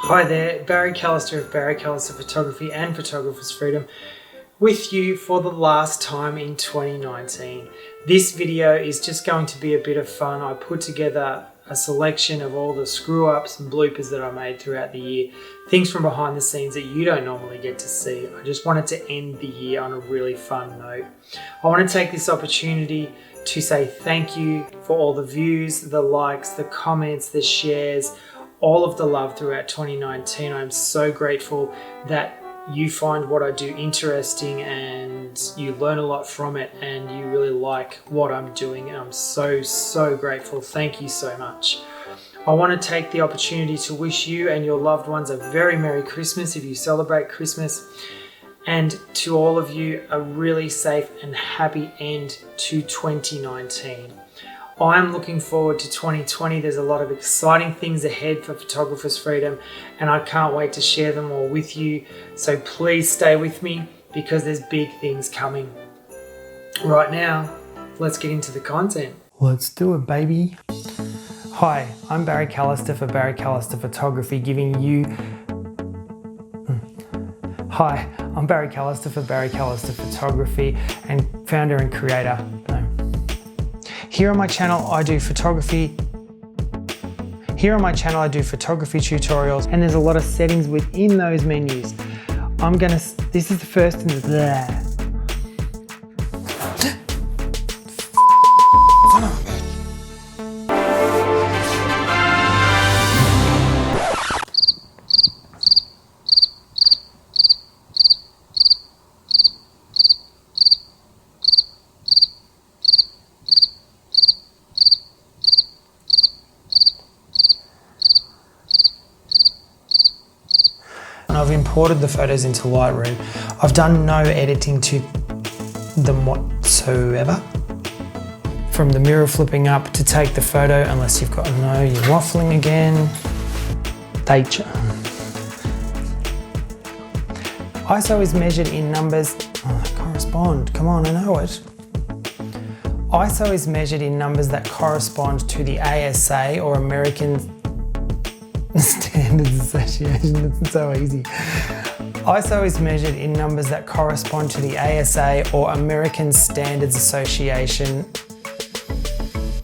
Hi there, Barry Callister of Barry Callister Photography and Photographer's Freedom with you for the last time in 2019. This video is just going to be a bit of fun. I put together a selection of all the screw ups and bloopers that I made throughout the year, things from behind the scenes that you don't normally get to see. I just wanted to end the year on a really fun note. I want to take this opportunity to say thank you for all the views, the likes, the comments, the shares, all of the love throughout 2019. I'm so grateful that you find what I do interesting and you learn a lot from it and you really like what I'm doing, and I'm so grateful. Thank you so much. I want to take the opportunity to wish you and your loved ones a very Merry Christmas if you celebrate Christmas, and to all of you a really safe and happy end to 2019. I'm looking forward to 2020. There's a lot of exciting things ahead for Photographer's Freedom and I can't wait to share them all with you. So please stay with me because there's big things coming. Right now, let's get into the content. Let's do it, baby. Hi, I'm Barry Callister for Barry Callister Photography Hi, I'm Barry Callister for Barry Callister Photography and founder and creator. Here on my channel, I do photography tutorials, and there's a lot of settings within those menus. This is the first in the I've imported the photos into Lightroom. I've done no editing to them whatsoever. From the mirror flipping up to take the photo, unless you've got, no, you're waffling again. ISO is measured in numbers, that correspond, come on, I know it. ISO is measured in numbers that correspond to the ASA or American Standards Association. It's so easy. ISO is measured in numbers that correspond to the ASA or American Standards Association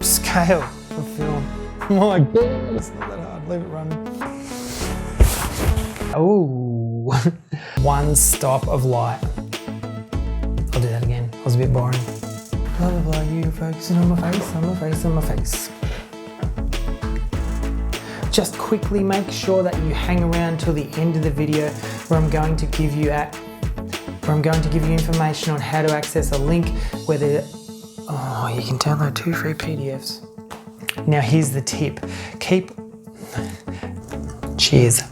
scale for film. Oh my god, it's not that hard. Leave it running. Oh, one stop of light. I'll do that again. I was a bit boring. Blah blah blah. You focusing on my face, on my face, on my face. Just quickly make sure that you hang around till the end of the video where I'm going to give you information on how to access a link where you can download 2 free PDFs. Now here's the tip. Cheers.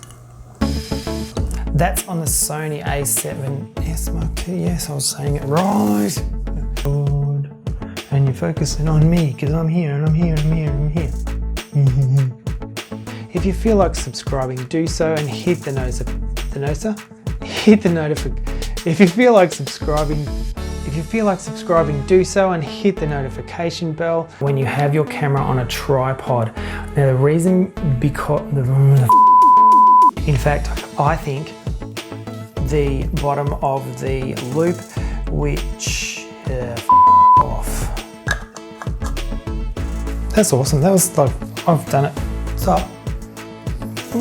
That's on the Sony A7S Mark II. Yes, I was saying it right. And you're focusing on me because I'm here and I'm here and I'm here and I'm here. If you feel like subscribing, do so and hit the If you feel like subscribing, do so and hit the notification bell when you have your camera on a tripod. Now the reason, in fact, I think the bottom of the loop, which off. That's awesome. That was like, I've done it. Stop. I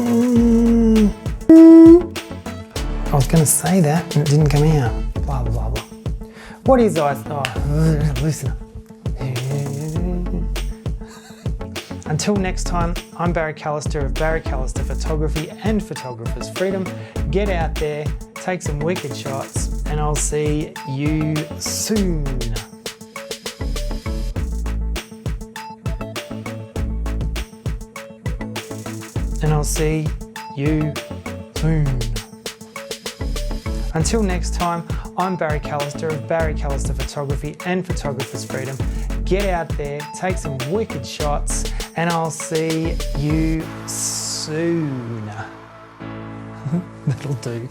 was going to say that and it didn't come out. Blah, blah, blah. What is ISO? Oh, listen. Until next time, I'm Barry Callister of Barry Callister Photography and Photographer's Freedom. Get out there, take some wicked shots, and I'll see you soon. Until next time, I'm Barry Callister of Barry Callister Photography and Photographer's Freedom. Get out there, take some wicked shots, and I'll see you soon. That'll do.